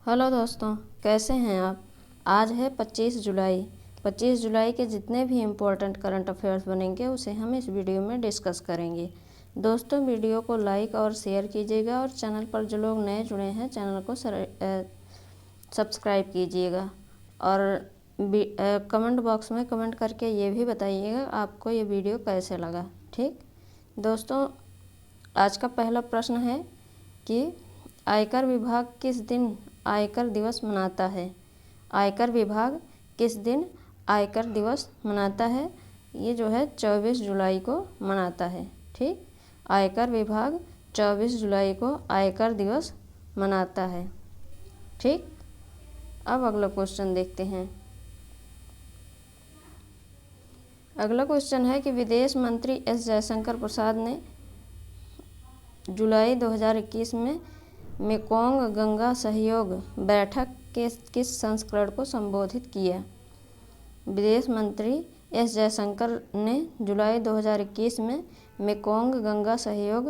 Hello दोस्तों, कैसे हैं आप। आज है 25 जुलाई। 25 जुलाई के जितने भी इम्पोर्टेंट करंट अफेयर्स बनेंगे उसे हम इस वीडियो में डिस्कस करेंगे। दोस्तों, वीडियो को लाइक और शेयर कीजिएगा और चैनल पर जो लोग नए जुड़े हैं चैनल को सब्सक्राइब कीजिएगा और कमेंट बॉक्स में कमेंट करके ये भी बताइएगा आपको ये वीडियो कैसे लगा। ठीक दोस्तों, आज का पहला प्रश्न है कि आयकर विभाग किस दिन आयकर दिवस मनाता है। आयकर विभाग किस दिन आयकर दिवस मनाता है। ये जो है 24 जुलाई को मनाता है। ठीक, आयकर विभाग 24 जुलाई को आयकर दिवस मनाता है। ठीक, अब अगला क्वेश्चन देखते हैं। अगला क्वेश्चन है कि विदेश मंत्री एस जयशंकर प्रसाद ने जुलाई 2021 में मेकोंग गंगा सहयोग बैठक के किस संस्करण को संबोधित किया। विदेश मंत्री एस जयशंकर ने जुलाई 2021 में मेकोंग गंगा सहयोग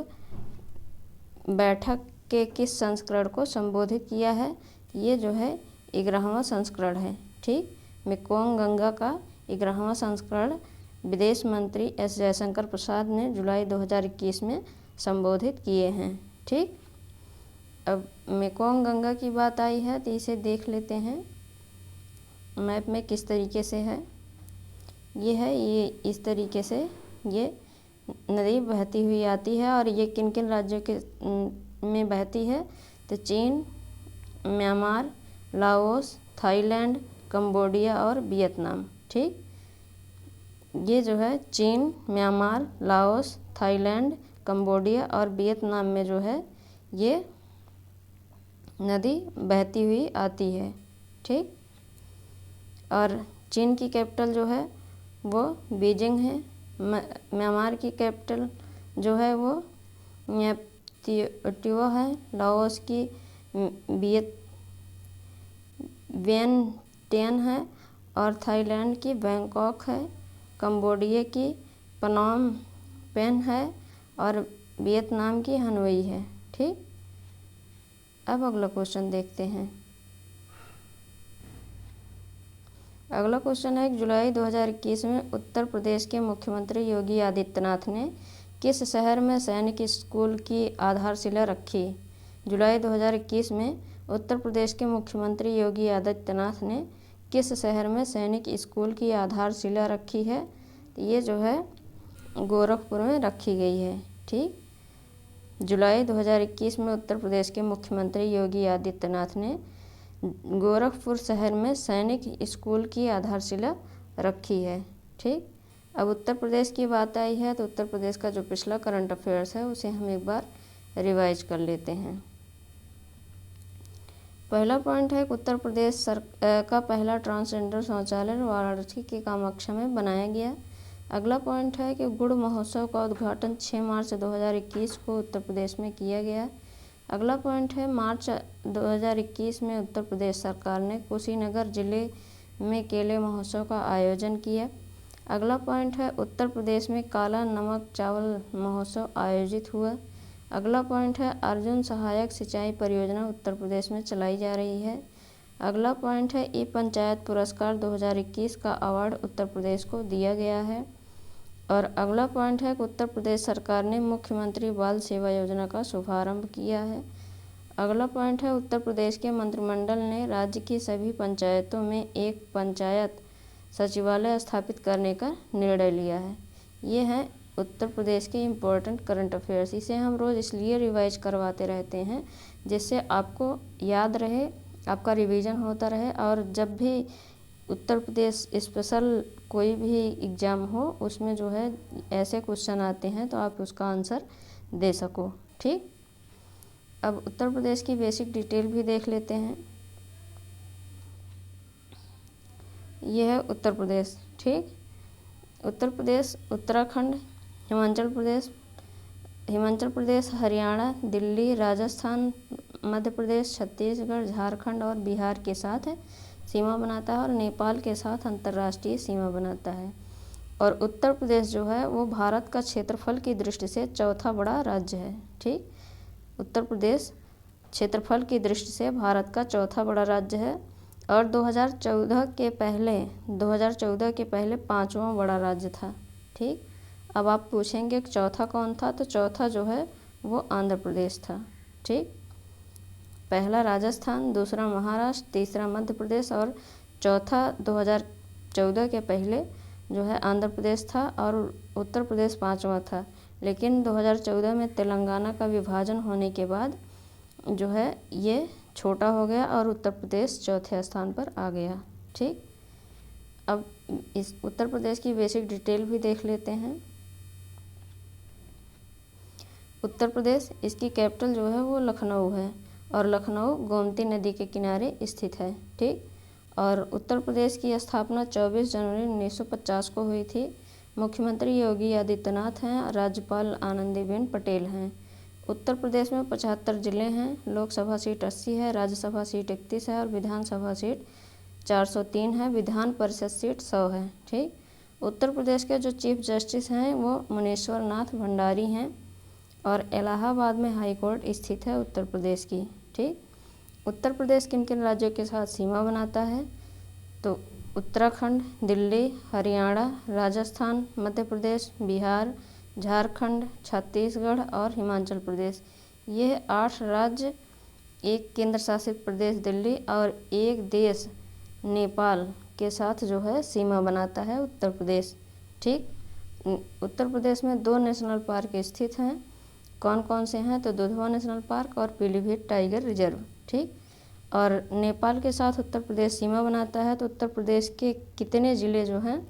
बैठक के किस संस्करण को संबोधित किया है। ये जो है 11वां संस्करण है। ठीक, मेकोंग गंगा का 11वां संस्करण विदेश मंत्री एस जयशंकर प्रसाद ने जुलाई 2021 में संबोधित किए हैं। ठीक, अब मेकोंग गंगा की बात आई है तो इसे देख लेते हैं मैप में किस तरीके से है। ये इस तरीके से ये नदी बहती हुई आती है और ये किन किन राज्यों के में बहती है तो चीन, म्यांमार, लाओस, थाईलैंड, कंबोडिया और वियतनाम। ठीक, ये जो है चीन, म्यांमार, लाओस, थाईलैंड, कंबोडिया और वियतनाम में जो है ये नदी बहती हुई आती है। ठीक, और चीन की कैपिटल जो है वो बीजिंग है। म्यांमार की कैपिटल जो है वो न्यपत्युओ है। लाओस की वियनटियन है और थाईलैंड की बैंकॉक है। कंबोडिया की पनोम पेन है और वियतनाम की हनोई है। ठीक, अब अगला क्वेश्चन देखते हैं। अगला क्वेश्चन है जुलाई 2021 में उत्तर प्रदेश के मुख्यमंत्री योगी आदित्यनाथ ने किस शहर में सैनिक स्कूल की आधारशिला रखी। जुलाई 2021 में उत्तर प्रदेश के मुख्यमंत्री योगी आदित्यनाथ ने किस शहर में सैनिक स्कूल की आधारशिला रखी है। ये जो है गोरखपुर में रखी गई है। ठीक, जुलाई 2021 में उत्तर प्रदेश के मुख्यमंत्री योगी आदित्यनाथ ने गोरखपुर शहर में सैनिक स्कूल की आधारशिला रखी है। ठीक, अब उत्तर प्रदेश की बात आई है तो उत्तर प्रदेश का जो पिछला करंट अफेयर्स है उसे हम एक बार रिवाइज कर लेते हैं। पहला पॉइंट है कि उत्तर प्रदेश का पहला ट्रांसजेंडर शौचालय वाराणसी के कामाख्या में बनाया गया। अगला पॉइंट है कि गुड़ महोत्सव का उद्घाटन 6 मार्च 2021 को उत्तर प्रदेश में किया गया। अगला पॉइंट है मार्च 2021 में उत्तर प्रदेश सरकार ने कुशीनगर जिले में केले महोत्सव का आयोजन किया। अगला पॉइंट है उत्तर प्रदेश में काला नमक चावल महोत्सव आयोजित हुआ। अगला पॉइंट है अर्जुन सहायक सिंचाई परियोजना उत्तर प्रदेश में चलाई जा रही है। अगला पॉइंट है ई पंचायत पुरस्कार 2021 का अवार्ड उत्तर प्रदेश को दिया गया है। और अगला पॉइंट है कि उत्तर प्रदेश सरकार ने मुख्यमंत्री बाल सेवा योजना का शुभारंभ किया है। अगला पॉइंट है उत्तर प्रदेश के मंत्रिमंडल ने राज्य की सभी पंचायतों में एक पंचायत सचिवालय स्थापित करने का निर्णय लिया है। ये हैं उत्तर प्रदेश के इम्पोर्टेंट करंट अफेयर्स। इसे हम रोज़ इसलिए रिवाइज करवाते रहते हैं जिससे आपको याद रहे, आपका रिवीजन होता रहे और जब भी उत्तर प्रदेश स्पेशल कोई भी एग्ज़ाम हो उसमें जो है ऐसे क्वेश्चन आते हैं तो आप उसका आंसर दे सको। ठीक, अब उत्तर प्रदेश की बेसिक डिटेल भी देख लेते हैं। यह है उत्तर प्रदेश। ठीक, उत्तर प्रदेश, उत्तराखंड, हिमाचल प्रदेश, हरियाणा, दिल्ली, राजस्थान, मध्य प्रदेश, छत्तीसगढ़, झारखंड और बिहार के साथ सीमा बनाता है और नेपाल के साथ अंतर्राष्ट्रीय सीमा बनाता है। और उत्तर प्रदेश जो है वो भारत का क्षेत्रफल की दृष्टि से चौथा बड़ा राज्य है। ठीक, उत्तर प्रदेश क्षेत्रफल की दृष्टि से भारत का चौथा बड़ा राज्य है और 2014 के पहले पाँचवां बड़ा राज्य था। ठीक, अब आप पूछेंगे कि चौथा कौन था, तो चौथा जो है वो आंध्र प्रदेश था। ठीक, पहला राजस्थान, दूसरा महाराष्ट्र, तीसरा मध्य प्रदेश और चौथा 2014 के पहले जो है आंध्र प्रदेश था और उत्तर प्रदेश पाँचवा था। लेकिन 2014 में तेलंगाना का विभाजन होने के बाद जो है ये छोटा हो गया और उत्तर प्रदेश चौथे स्थान पर आ गया। ठीक, अब इस उत्तर प्रदेश की बेसिक डिटेल भी देख लेते हैं। उत्तर प्रदेश, इसकी कैपिटल जो है वो लखनऊ है और लखनऊ गोमती नदी के किनारे स्थित है। ठीक, और उत्तर प्रदेश की स्थापना 24 जनवरी 1950 को हुई थी। मुख्यमंत्री योगी आदित्यनाथ हैं, राज्यपाल आनंदीबेन पटेल हैं। उत्तर प्रदेश में 75 जिले हैं। लोकसभा सीट 80 है, राज्यसभा सीट 31 है और विधानसभा सीट 403 है। विधान परिषद सीट 100 है। ठीक, उत्तर प्रदेश के जो चीफ जस्टिस हैं वो मुनीश्वर नाथ भंडारी हैं और इलाहाबाद में हाई कोर्ट स्थित है उत्तर प्रदेश की। ठीक, उत्तर प्रदेश किन किन राज्यों के साथ सीमा बनाता है, तो उत्तराखंड, दिल्ली, हरियाणा, राजस्थान, मध्य प्रदेश, बिहार, झारखंड, छत्तीसगढ़ और हिमाचल प्रदेश। ये 8 राज्य, एक केंद्र शासित प्रदेश दिल्ली और एक देश नेपाल के साथ जो है सीमा बनाता है उत्तर प्रदेश। ठीक, उत्तर प्रदेश में 2 नेशनल पार्क स्थित हैं। कौन कौन से हैं, तो दुधवा नेशनल पार्क और पीलीभीत टाइगर रिजर्व। ठीक, और नेपाल के साथ उत्तर प्रदेश सीमा बनाता है, तो उत्तर प्रदेश के कितने ज़िले जो हैं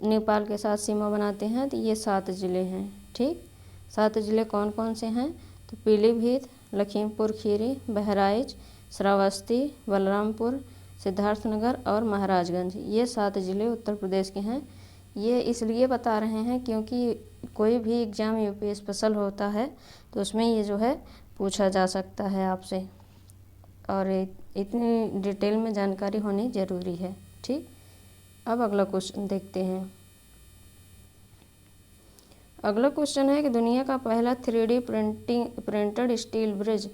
नेपाल के साथ सीमा बनाते हैं, तो ये 7 ज़िले हैं। ठीक, 7 ज़िले कौन कौन से हैं, तो पीलीभीत, लखीमपुर खीरी, बहराइच, श्रावस्ती, बलरामपुर, सिद्धार्थनगर और महाराजगंज। ये 7 ज़िले उत्तर प्रदेश के हैं। ये इसलिए बता रहे हैं क्योंकि कोई भी एग्ज़ाम यूपी स्पेशल होता है तो उसमें ये जो है पूछा जा सकता है आपसे, और इतनी डिटेल में जानकारी होनी ज़रूरी है। ठीक, अब अगला क्वेश्चन देखते हैं। अगला क्वेश्चन है कि दुनिया का पहला 3D प्रिंटेड स्टील ब्रिज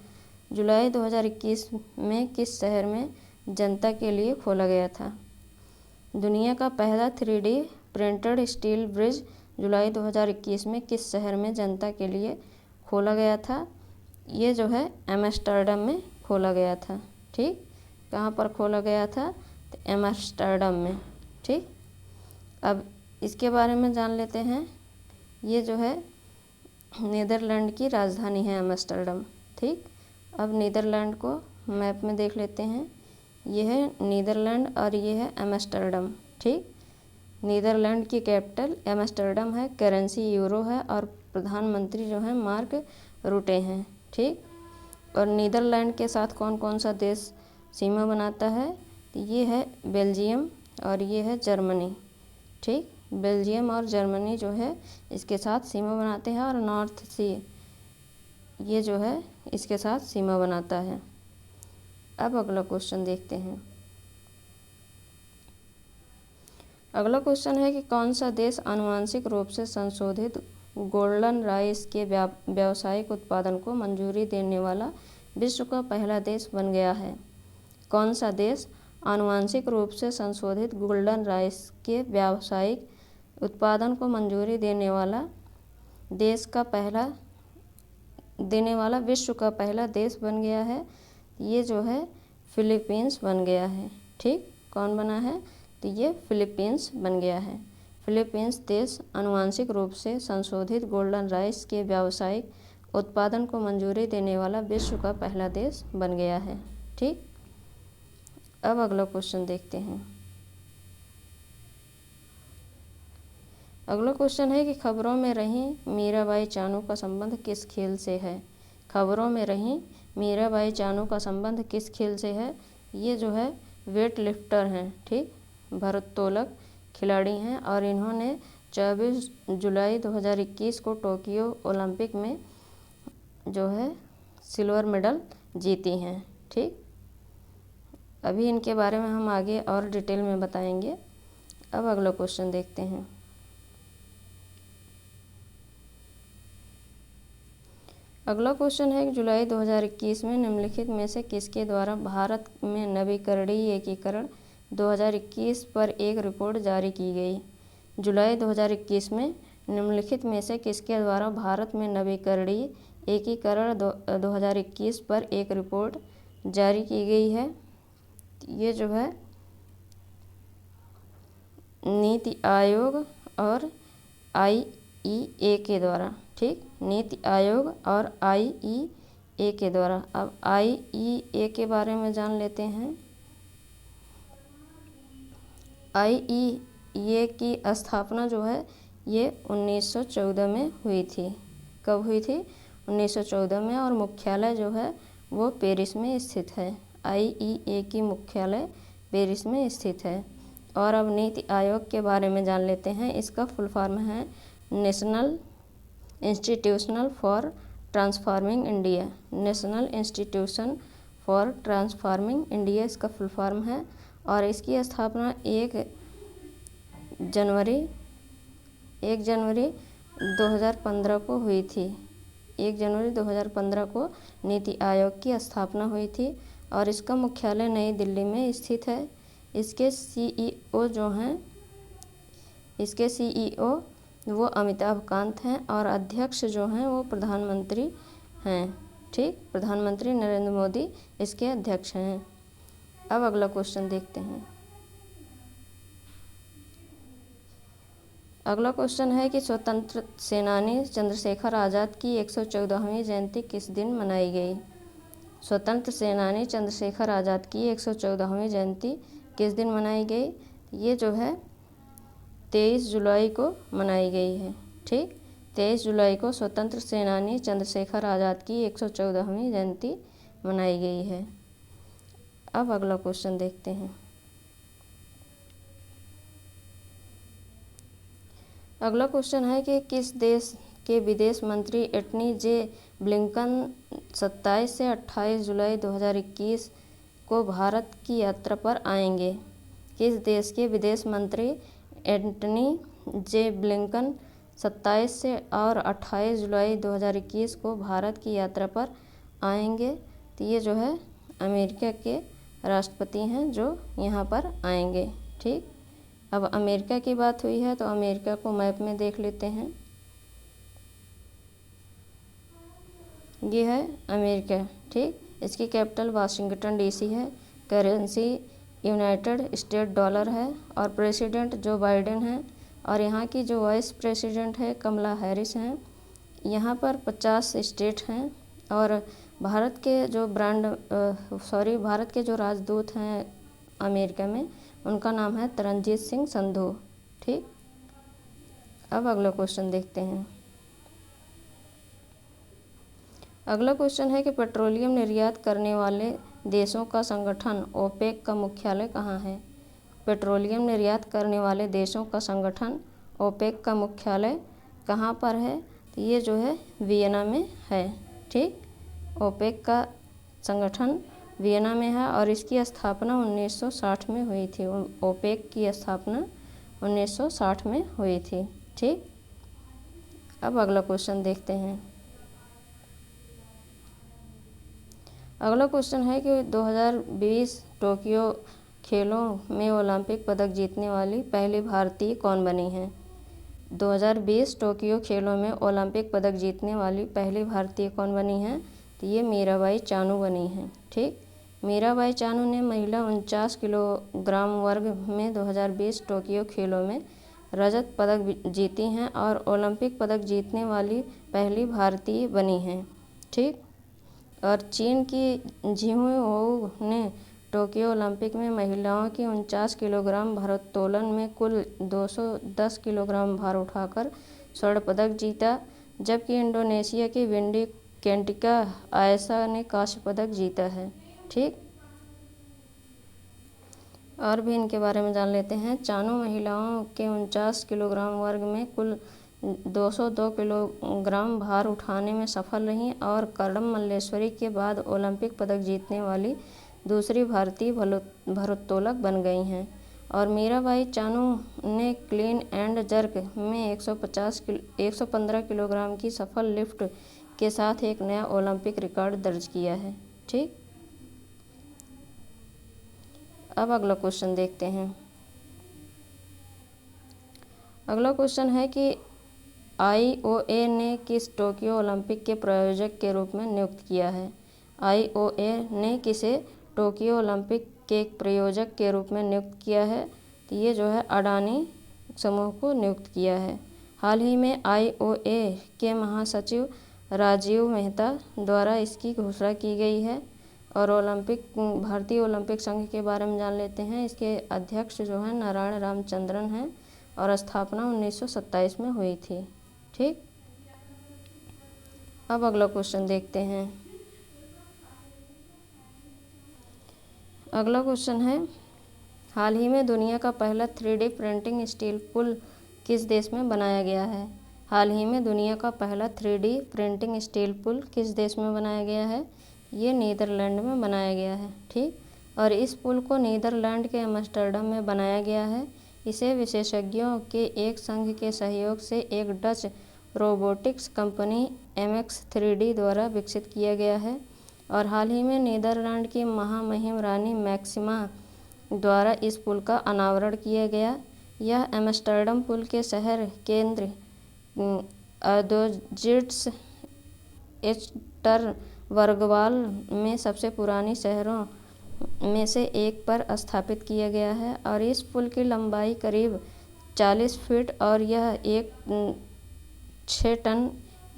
जुलाई 2021 में किस शहर में जनता के लिए खोला गया था। दुनिया का पहला 3D प्रिंटेड स्टील ब्रिज जुलाई 2021 में किस शहर में जनता के लिए खोला गया था। ये जो है एम्स्टर्डम में खोला गया था। ठीक, कहाँ पर खोला गया था, तो एम्स्टर्डम में। ठीक, अब इसके बारे में जान लेते हैं। ये जो है नीदरलैंड की राजधानी है एम्स्टर्डम। ठीक, अब नीदरलैंड को मैप में देख लेते हैं। ये है नीदरलैंड और ये है एम्स्टर्डम। ठीक, नीदरलैंड की कैपिटल एम्स्टर्डम है, करेंसी यूरो है और प्रधानमंत्री जो है मार्क रूटे हैं। ठीक, और नीदरलैंड के साथ कौन कौन सा देश सीमा बनाता है, तो ये है बेल्जियम और ये है जर्मनी। ठीक, बेल्जियम और जर्मनी जो है इसके साथ सीमा बनाते हैं और नॉर्थ सी ये जो है इसके साथ सीमा बनाता है। अब अगला क्वेश्चन देखते हैं। अगला क्वेश्चन है कि कौन सा देश आनुवंशिक रूप से संशोधित गोल्डन राइस के व्यावसायिक उत्पादन को मंजूरी देने वाला विश्व का पहला देश बन गया है। कौन सा देश आनुवंशिक रूप से संशोधित गोल्डन राइस के व्यावसायिक उत्पादन को मंजूरी देने वाला विश्व का पहला देश बन गया है। ये जो है फिलीपींस बन गया है। ठीक, कौन बना है, तो ये फिलीपींस बन गया है। फिलीपींस देश आनुवंशिक रूप से संशोधित गोल्डन राइस के व्यावसायिक उत्पादन को मंजूरी देने वाला विश्व का पहला देश बन गया है। ठीक, अब अगला क्वेश्चन देखते हैं। अगला क्वेश्चन है कि खबरों में रही मीराबाई चानू का संबंध किस खेल से है। खबरों में रही मीराबाई चानू का संबंध किस खेल से है। ये जो है वेट लिफ्टर हैं। ठीक, भारोत्तोलक खिलाड़ी हैं और इन्होंने 24 जुलाई 2021 को टोक्यो ओलंपिक में जो है सिल्वर मेडल जीती हैं। ठीक, अभी इनके बारे में हम आगे और डिटेल में बताएंगे। अब अगला क्वेश्चन देखते हैं। अगला क्वेश्चन है कि जुलाई 2021 में निम्नलिखित में से किसके द्वारा भारत में नवीकरणीय एकीकरण 2021 पर एक रिपोर्ट जारी की गई। जुलाई 2021 में निम्नलिखित में से किसके द्वारा भारत में नवीकरणीय एकीकरण 2021 पर एक रिपोर्ट जारी की गई है। ये जो है नीति आयोग और IEA के द्वारा, ठीक, नीति आयोग और IEA के द्वारा। अब IEA के बारे में जान लेते हैं। IEA की स्थापना जो है ये 1914 में हुई थी। कब हुई थी? 1914 में, और मुख्यालय जो है वो पेरिस में स्थित है। IEA की मुख्यालय पेरिस में स्थित है। और अब नीति आयोग के बारे में जान लेते हैं। इसका फुल फॉर्म है national institutional for transforming India. National institution for transforming India इसका फुल फॉर्म है। और इसकी स्थापना 1 जनवरी 2015 को हुई थी। 1 जनवरी 2015 को नीति आयोग की स्थापना हुई थी और इसका मुख्यालय नई दिल्ली में स्थित है। इसके CEO वो अमिताभ कांत हैं और अध्यक्ष जो हैं वो प्रधानमंत्री हैं, ठीक, प्रधानमंत्री नरेंद्र मोदी इसके अध्यक्ष हैं। अब अगला क्वेश्चन देखते हैं। अगला क्वेश्चन है कि स्वतंत्र सेनानी चंद्रशेखर आज़ाद की 114वीं जयंती किस दिन मनाई गई। स्वतंत्र सेनानी चंद्रशेखर आज़ाद की 114वीं जयंती किस दिन मनाई गई? ये जो है 23 जुलाई को मनाई गई है, ठीक। 23 जुलाई को स्वतंत्र सेनानी चंद्रशेखर आज़ाद की 114वीं जयंती मनाई गई है। अब अगला क्वेश्चन देखते हैं। अगला क्वेश्चन है कि किस देश के विदेश मंत्री एंटनी जे ब्लिंकन 27 से 28 जुलाई 2021 को भारत की यात्रा पर आएंगे। किस देश के विदेश मंत्री एंटनी जे ब्लिंकन 27 से और 28 जुलाई 2021 को भारत की यात्रा पर आएंगे? तो ये जो है अमेरिका के राष्ट्रपति हैं जो यहाँ पर आएंगे, ठीक। अब अमेरिका की बात हुई है तो अमेरिका को मैप में देख लेते हैं। ये है अमेरिका, ठीक। इसकी कैपिटल वाशिंगटन DC है। करेंसी यूनाइटेड स्टेट डॉलर है और प्रेसिडेंट जो बाइडेन है और यहाँ की जो वाइस प्रेसिडेंट है कमला हैरिस हैं। यहाँ पर 50 स्टेट हैं और भारत के जो राजदूत हैं अमेरिका में उनका नाम है तरनजीत सिंह संधू, ठीक। अब अगला क्वेश्चन देखते हैं। अगला क्वेश्चन है कि पेट्रोलियम निर्यात करने वाले देशों का संगठन ओपेक का मुख्यालय कहाँ है। पेट्रोलियम निर्यात करने वाले देशों का संगठन ओपेक का मुख्यालय कहाँ पर है? तो ये जो है वियना में है, ठीक। ओपेक का संगठन वियना में है और इसकी स्थापना 1960 में हुई थी। ओपेक की स्थापना 1960 में हुई थी, ठीक। अब अगला क्वेश्चन देखते हैं। अगला क्वेश्चन है कि 2020 टोक्यो खेलों में ओलंपिक पदक जीतने वाली पहली भारतीय कौन बनी है। 2020 टोक्यो खेलों में ओलंपिक पदक जीतने वाली पहली भारतीय कौन बनी है? तो ये मीराबाई चानू बनी है, ठीक। मीराबाई चानू ने महिला 49 किलोग्राम वर्ग में 2020 टोक्यो खेलों में रजत पदक जीती हैं और ओलंपिक पदक जीतने वाली पहली भारतीय बनी हैं, ठीक। और चीन की झिंगहू ने टोक्यो ओलंपिक में महिलाओं की 49 किलोग्राम भारोत्तोलन में कुल 210 किलोग्राम भार उठाकर स्वर्ण पदक जीता, जबकि इंडोनेशिया की विंडी केंटिका आयशा ने कांस्य पदक जीता है, ठीक। और भी इनके बारे में जान लेते हैं। चानू महिलाओं के 49 किलोग्राम वर्ग में कुल 202 किलोग्राम भार उठाने में सफल रहीं और कर्णम मल्लेश्वरी के बाद ओलंपिक पदक जीतने वाली दूसरी भारतीय भारोत्तोलक बन गई हैं। और मीराबाई चानू ने क्लीन एंड जर्क में 115 किलोग्राम की सफल लिफ्ट के साथ एक नया ओलंपिक रिकॉर्ड दर्ज किया है। ठीक, अब अगला क्वेश्चन देखते हैं। अगला क्वेश्चन है कि IOA ने किस टोक्यो ओलंपिक के प्रायोजक के रूप में नियुक्त किया है। IOA ने किसे टोक्यो ओलंपिक के प्रायोजक के रूप में नियुक्त किया है, तो ये जो है अडानी समूह को नियुक्त किया है। हाल ही में IOA के महासचिव राजीव मेहता द्वारा इसकी घोषणा की गई है। और भारतीय ओलंपिक संघ के बारे में जान लेते हैं। इसके अध्यक्ष जो हैं नारायण रामचंद्रन हैं और स्थापना 1927 में हुई थी। ठीक, अब अगला क्वेश्चन देखते हैं। अगला क्वेश्चन है, हाल ही में दुनिया का पहला 3D प्रिंटिंग स्टील पुल किस देश में बनाया गया है। हाल ही में दुनिया का पहला 3D प्रिंटिंग स्टील पुल किस देश में बनाया गया है, ये नीदरलैंड में बनाया गया है। ठीक, और इस पुल को नीदरलैंड के एम्स्टर्डम में बनाया गया है। इसे विशेषज्ञों के एक संघ के सहयोग से एक डच रोबोटिक्स कंपनी MX3D द्वारा विकसित किया गया है। और हाल ही में नीदरलैंड की महामहिम रानी मैक्सिमा द्वारा इस पुल का अनावरण किया गया। यह एम्स्टर्डम पुल के शहर केंद्र अदोजिट्स एस्टरवर्गवाल में सबसे पुरानी शहरों में से एक पर स्थापित किया गया है। और इस पुल की लंबाई करीब 40 फीट और यह एक 6 टन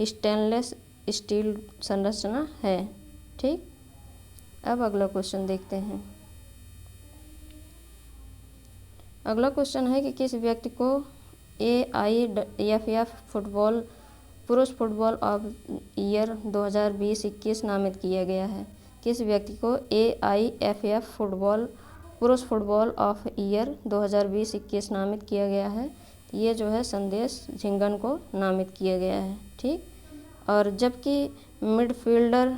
स्टेनलेस स्टील संरचना है। ठीक, अब अगला क्वेश्चन देखते हैं। अगला क्वेश्चन है कि किस व्यक्ति को AIFF पुरुष फुटबॉल ऑफ ईयर 2020-21 नामित किया गया है। किस व्यक्ति को AIFF पुरुष फुटबॉल ऑफ ईयर 2020-21 नामित किया गया है, ये जो है संदेश झिंगन को नामित किया गया है। ठीक, और जबकि मिडफील्डर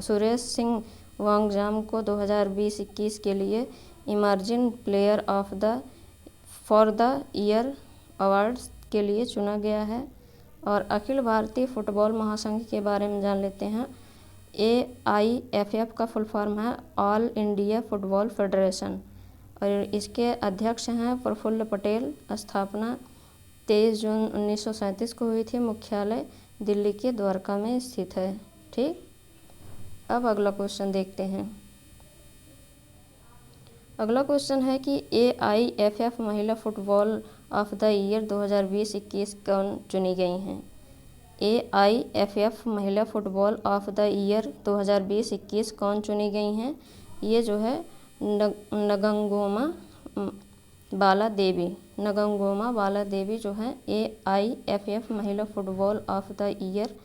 सुरेश सिंह वांगजाम को 2020-21 के लिए emerging player for the year awards के लिए चुना गया है। और अखिल भारतीय फुटबॉल महासंघ के बारे में जान लेते हैं। AIFF का फुल फॉर्म है ऑल इंडिया फुटबॉल फेडरेशन और इसके अध्यक्ष हैं प्रफुल्ल पटेल। स्थापना 23 जून 1937 को हुई थी। मुख्यालय दिल्ली के द्वारका में स्थित है। ठीक, अब अगला क्वेश्चन देखते हैं। अगला क्वेश्चन है कि AIFF महिला फुटबॉल ऑफ द ईयर 2020-21 कौन चुनी गई हैं। AIFF महिला फुटबॉल ऑफ द ईयर 2020-21 कौन चुनी गई हैं, ये जो है नगंगोमा बाला देवी जो है AIFF महिला फुटबॉल ऑफ द ईयर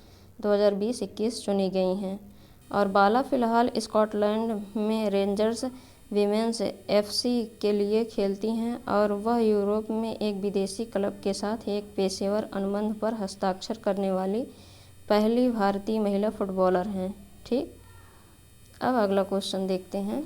2020-21 चुनी गई हैं। और बाला फ़िलहाल स्कॉटलैंड में रेंजर्स वीमेंस FC के लिए खेलती हैं और वह यूरोप में एक विदेशी क्लब के साथ एक पेशेवर अनुबंध पर हस्ताक्षर करने वाली पहली भारतीय महिला फुटबॉलर हैं। ठीक, अब अगला क्वेश्चन देखते हैं।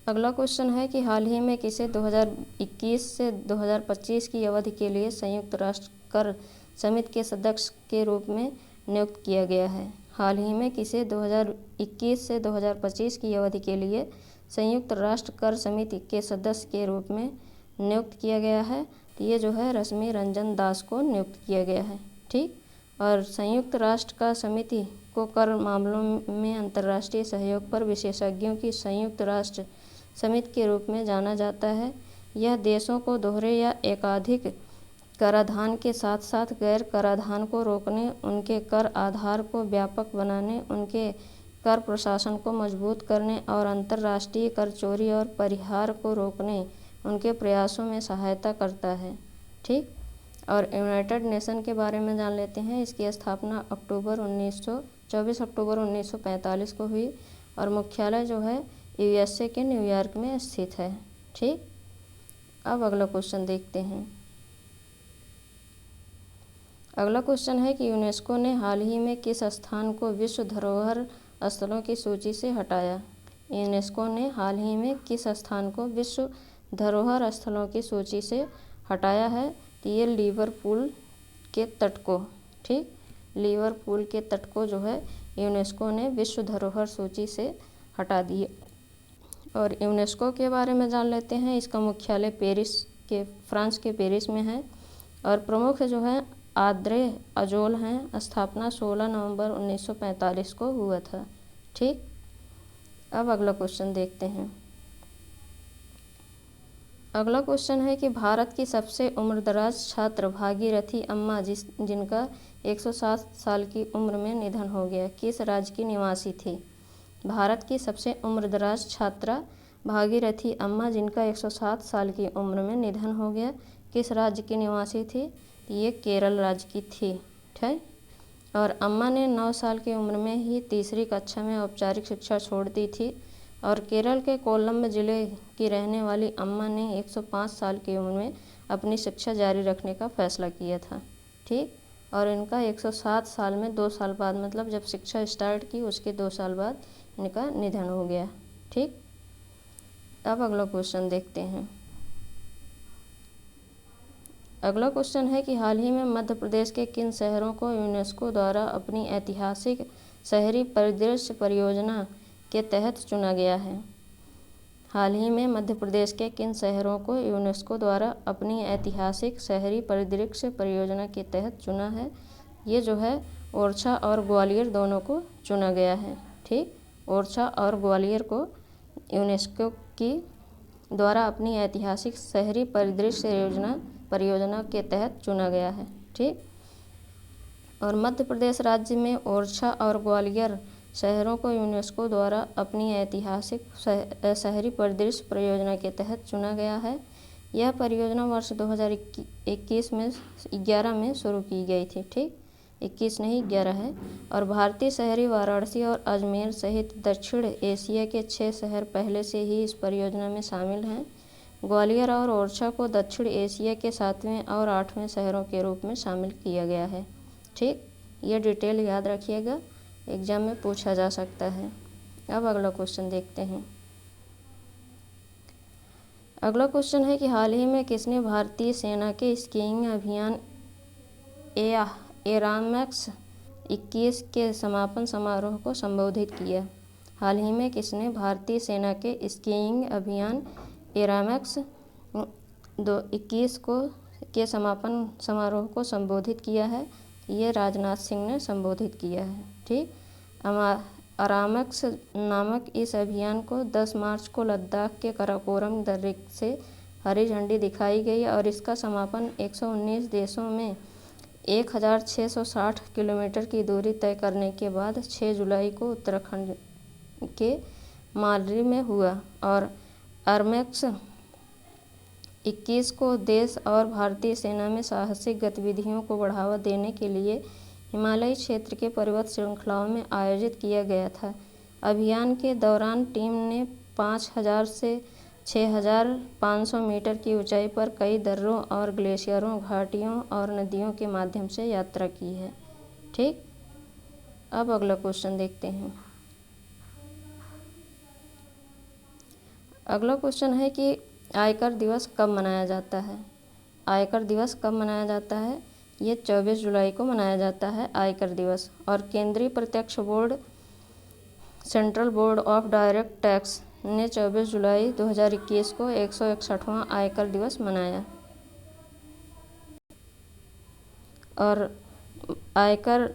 अगला क्वेश्चन है कि हाल ही में किसे 2021 से 2025 की अवधि के लिए संयुक्त राष्ट्र कर समिति के सदस्य के रूप में नियुक्त किया गया है। हाल ही में किसे 2021 से 2025 की अवधि के लिए संयुक्त राष्ट्र कर समिति के सदस्य के रूप में नियुक्त किया गया है, तो ये जो है रश्मि रंजन दास को नियुक्त किया गया है। ठीक, और संयुक्त राष्ट्र का समिति को कर मामलों में अंतर्राष्ट्रीय सहयोग पर विशेषज्ञों की संयुक्त राष्ट्र समिति के रूप में जाना जाता है। यह देशों को दोहरे या एकाधिक कराधान के साथ साथ गैर कराधान को रोकने, उनके कर आधार को व्यापक बनाने, उनके कर प्रशासन को मजबूत करने और अंतर्राष्ट्रीय कर चोरी और परिहार को रोकने उनके प्रयासों में सहायता करता है। ठीक, और यूनाइटेड नेशन के बारे में जान लेते हैं। इसकी स्थापना 24 अक्टूबर 1945 को हुई और मुख्यालय जो है USA के न्यूयॉर्क में स्थित है। ठीक, अब अगला क्वेश्चन देखते हैं। अगला क्वेश्चन है कि यूनेस्को ने हाल ही में किस स्थान को विश्व धरोहर स्थलों की सूची से हटाया। यूनेस्को ने हाल ही में किस स्थान को विश्व धरोहर स्थलों की सूची से हटाया है, तो ये लिवरपूल के तट को। ठीक, लिवरपूल के तट को जो है यूनेस्को ने विश्व धरोहर सूची से हटा दिए। और यूनेस्को के बारे में जान लेते हैं। इसका मुख्यालय फ्रांस के पेरिस में है और प्रमुख जो है आद्रे अजोल हैं। स्थापना 16 नवंबर 1945 को हुआ था। ठीक, अब अगला क्वेश्चन देखते हैं। अगला क्वेश्चन है कि भारत की सबसे उम्रदराज छात्र भागीरथी अम्मा जिनका 107 साल की उम्र में निधन हो गया, किस राज्य की निवासी थी? भारत की सबसे उम्रदराज छात्रा भागीरथी अम्मा जिनका 107 साल की उम्र में निधन हो गया, किस राज्य की निवासी थी? ये केरल राज्य की थी। ठीक, और अम्मा ने 9 साल की उम्र में ही तीसरी कक्षा में औपचारिक शिक्षा छोड़ दी थी और केरल के कोल्लम जिले की रहने वाली अम्मा ने 105 साल की उम्र में अपनी शिक्षा जारी रखने का फैसला किया था। ठीक, और इनका 107 साल में 2 साल बाद, मतलब जब शिक्षा स्टार्ट की उसके 2 साल बाद इनका निधन हो गया। ठीक, अब अगला क्वेश्चन देखते हैं। अगला क्वेश्चन है कि हाल ही में मध्य प्रदेश के किन शहरों को यूनेस्को द्वारा अपनी ऐतिहासिक शहरी परिदृश्य परियोजना के तहत चुना गया है? हाल ही में मध्य प्रदेश के किन शहरों को यूनेस्को द्वारा अपनी ऐतिहासिक शहरी परिदृश्य परियोजना के तहत चुना है? ये जो है ओरछा और ग्वालियर दोनों को चुना गया है। ठीक, ओरछा और ग्वालियर को यूनेस्को की द्वारा अपनी ऐतिहासिक शहरी परिदृश्य परियोजना के तहत चुना गया है। ठीक, और मध्य प्रदेश राज्य में ओरछा और ग्वालियर शहरों को यूनेस्को द्वारा अपनी ऐतिहासिक शहरी परिदृश्य परियोजना के तहत चुना गया है। यह परियोजना वर्ष 2021 में 11 में शुरू की गई थी। ठीक, 21 नहीं 11 है। और भारतीय शहरी वाराणसी और अजमेर सहित दक्षिण एशिया के 6 शहर पहले से ही इस परियोजना में शामिल हैं। ग्वालियर और ओरछा को दक्षिण एशिया के 7वें और 8वें शहरों के रूप में शामिल किया गया है। ठीक, ये डिटेल याद रखिएगा, एग्जाम में पूछा जा सकता है। अब अगला क्वेश्चन देखते हैं। अगला क्वेश्चन है कि हाल ही में किसने भारतीय सेना के स्कीइंग अभियान एरामेक्स 21 के समापन समारोह को संबोधित किया? हाल ही में किसने भारतीय सेना के स्कीइंग अभियान एरामेक्स 21 के समापन समारोह को संबोधित किया है? ये राजनाथ सिंह ने संबोधित किया है। ठीक, एरामेक्स नामक इस अभियान को 10 मार्च को लद्दाख के कराकोरम दर्रे से हरी झंडी दिखाई गई और इसका समापन 119 देशों में 1660 किलोमीटर की दूरी तय करने के बाद 6 जुलाई को उत्तराखंड के मालरी में हुआ। और एरामेक्स 21 को देश और भारतीय सेना में साहसिक गतिविधियों को बढ़ावा देने के लिए हिमालयी क्षेत्र के पर्वत श्रृंखलाओं में आयोजित किया गया था। अभियान के दौरान टीम ने 5000 से 6500 मीटर की ऊंचाई पर कई दर्रों और ग्लेशियरों, घाटियों और नदियों के माध्यम से यात्रा की है। ठीक, अब अगला क्वेश्चन देखते हैं। अगला क्वेश्चन है कि आयकर दिवस कब मनाया जाता है? आयकर दिवस कब मनाया जाता है? ये 24 जुलाई को मनाया जाता है आयकर दिवस। और केंद्रीय प्रत्यक्ष board central board of direct tax ने 24 जुलाई 2021 को 161वां आयकर दिवस मनाया। और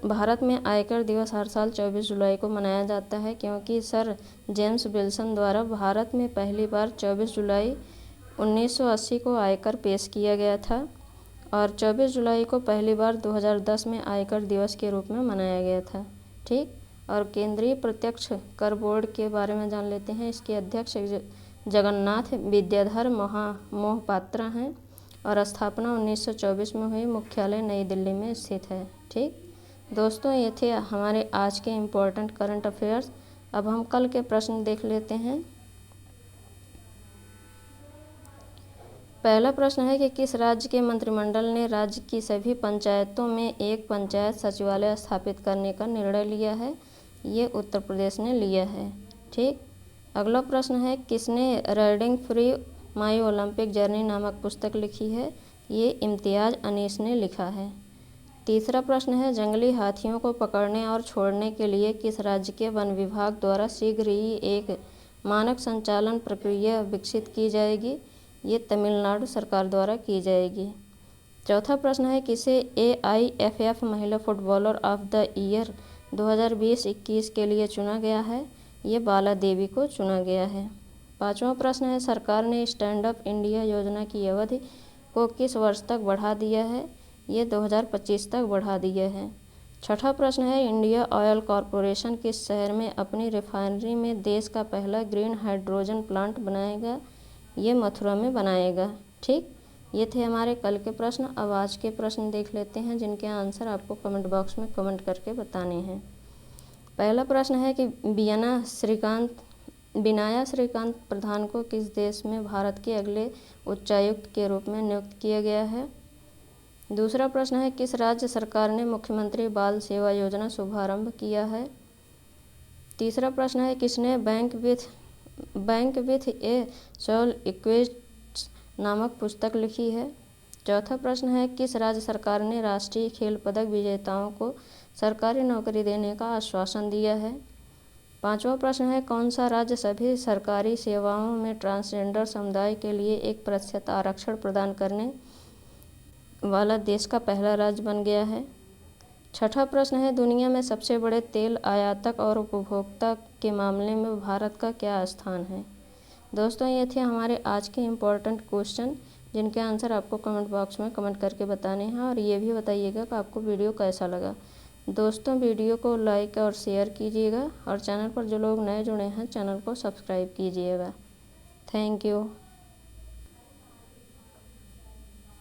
भारत में आयकर दिवस हर साल 24 जुलाई को मनाया जाता है क्योंकि सर जेम्स विल्सन द्वारा भारत में पहली बार 24 जुलाई 1980 को आयकर पेश किया गया था और 24 जुलाई को पहली बार 2010 में आयकर दिवस के रूप में मनाया गया था। ठीक, और केंद्रीय प्रत्यक्ष कर बोर्ड के बारे में जान लेते हैं। इसके अध्यक्ष जगन्नाथ विद्याधर मोहपात्रा हैं और स्थापना 1924 में हुई। मुख्यालय नई दिल्ली में स्थित है। ठीक दोस्तों, ये थे हमारे आज के इम्पोर्टेंट करंट अफेयर्स। अब हम कल के प्रश्न देख लेते हैं। पहला प्रश्न है कि किस राज्य के मंत्रिमंडल ने राज्य की सभी पंचायतों में एक पंचायत सचिवालय स्थापित करने का निर्णय लिया है? ये उत्तर प्रदेश ने लिया है। ठीक, अगला प्रश्न है किसने राइडिंग फ्री माई ओलंपिक जर्नी नामक पुस्तक लिखी है? ये इम्तियाज़ अनीस ने लिखा है। तीसरा प्रश्न है, जंगली हाथियों को पकड़ने और छोड़ने के लिए किस राज्य के वन विभाग द्वारा शीघ्र ही एक मानक संचालन प्रक्रिया विकसित की जाएगी? ये तमिलनाडु सरकार द्वारा की जाएगी। चौथा प्रश्न है, किसे AIFF महिला फुटबॉलर ऑफ द ईयर 2020-21 के लिए चुना गया है? ये बाला देवी को चुना गया है। पाँचवा प्रश्न है, सरकार ने स्टैंड अप इंडिया योजना की अवधि को किस वर्ष तक बढ़ा दिया है? ये 2025 तक बढ़ा दिया है। छठा प्रश्न है, इंडिया ऑयल कॉरपोरेशन किस शहर में अपनी रिफाइनरी में देश का पहला ग्रीन हाइड्रोजन प्लांट बनाएगा? ये मथुरा में बनाएगा। ठीक, ये थे हमारे कल के प्रश्न। अब आज के प्रश्न देख लेते हैं, जिनके आंसर आपको कमेंट बॉक्स में कमेंट करके बताने हैं। पहला प्रश्न है कि बिनाया श्रीकांत प्रधान को किस देश में भारत के अगले उच्चायुक्त के रूप में नियुक्त किया गया है? दूसरा प्रश्न है, किस राज्य सरकार ने मुख्यमंत्री बाल सेवा योजना शुभारंभ किया है? तीसरा प्रश्न है, किसने bank with a soul equates नामक पुस्तक लिखी है? चौथा प्रश्न है, किस राज्य सरकार ने राष्ट्रीय खेल पदक विजेताओं को सरकारी नौकरी देने का आश्वासन दिया है? पांचवा प्रश्न है, कौन सा राज्य सभी सरकारी सेवाओं में ट्रांसजेंडर समुदाय के लिए 1% आरक्षण प्रदान करने वाला देश का पहला राज्य बन गया है? छठा प्रश्न है, दुनिया में सबसे बड़े तेल आयातक और उपभोक्ता के मामले में भारत का क्या स्थान है? दोस्तों, ये थे हमारे आज के इम्पोर्टेंट क्वेश्चन, जिनके आंसर आपको कमेंट बॉक्स में कमेंट करके बताने हैं। और ये भी बताइएगा कि आपको वीडियो कैसा लगा। दोस्तों, वीडियो को लाइक और शेयर कीजिएगा और चैनल पर जो लोग नए जुड़े हैं चैनल को सब्सक्राइब कीजिएगा। Thank you.